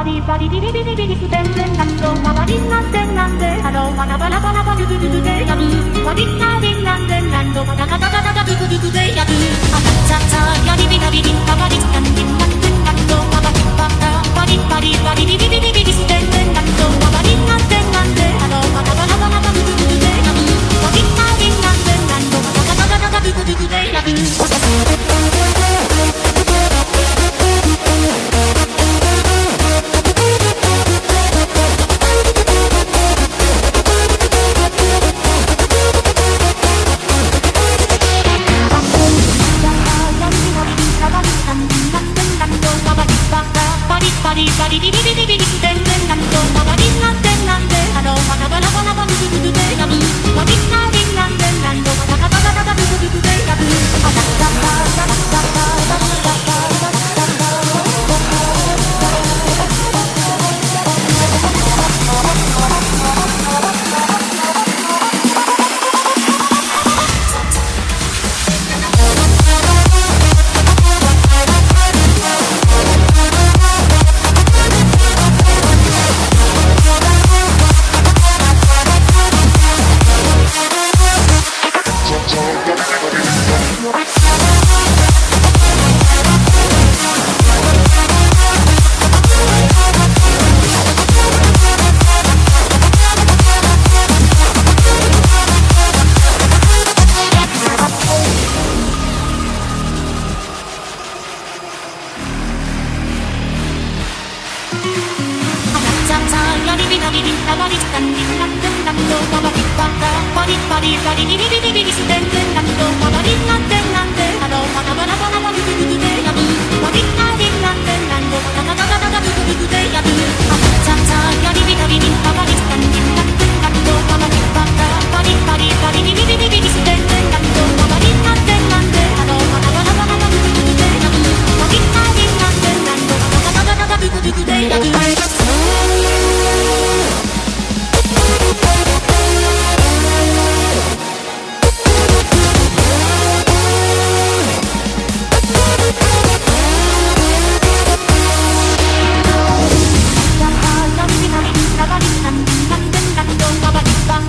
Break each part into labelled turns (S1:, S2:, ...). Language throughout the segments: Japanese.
S1: リバリビリビリビリステンレンナンドママリンなんでなんでハローマナバラバラバルブルブでやるマリンナリンなんでなんどマタカタカタカブブブブでやるあたたたやりびらびりんかばりなんでなんでなんどママリンバカバリバリバリビリビリビリステンレンナンドママリンなんでなんでハローマナバラバラバルブルブでやるマリンナリンなんでなんどマタカタカタカブブブブでやるバリバリビリビリビリステンレンナンドママリンなんでなんでハローマナバラバラバルブルブでやるマリンナリンなんでなんどマタカタカタカブブブブでやるあたたたたたた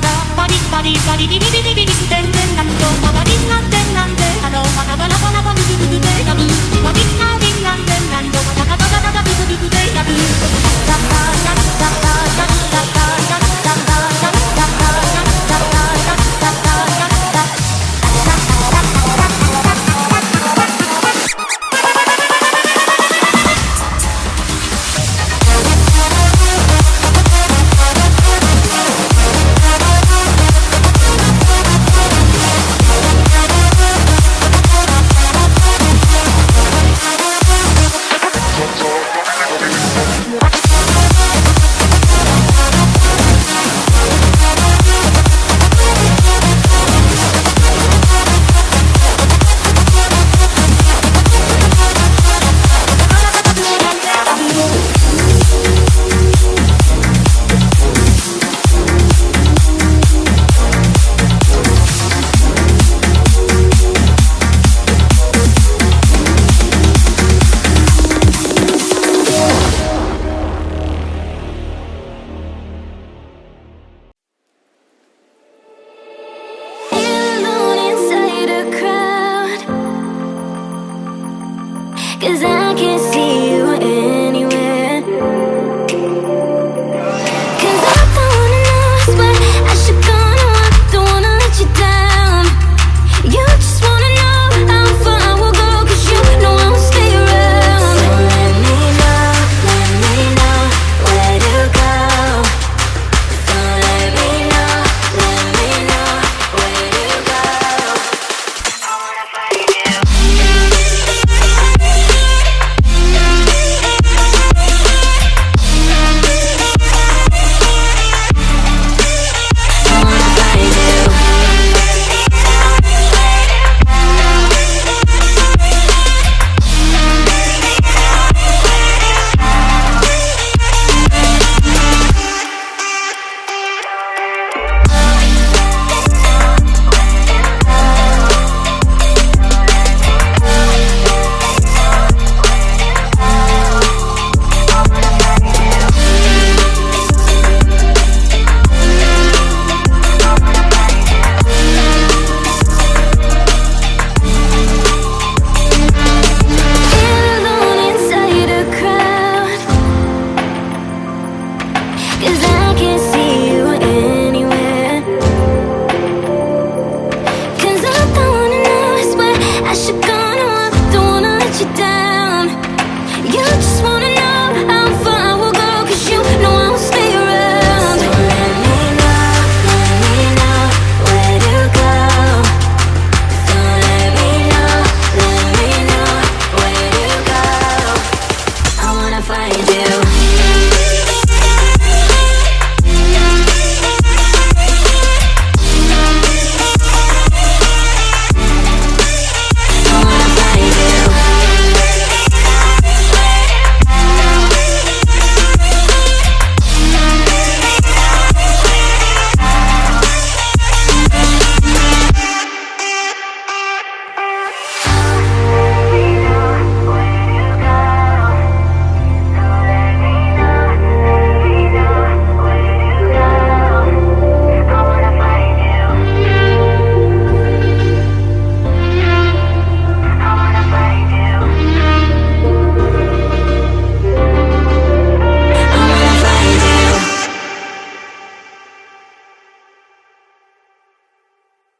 S1: たバリバリビリビリ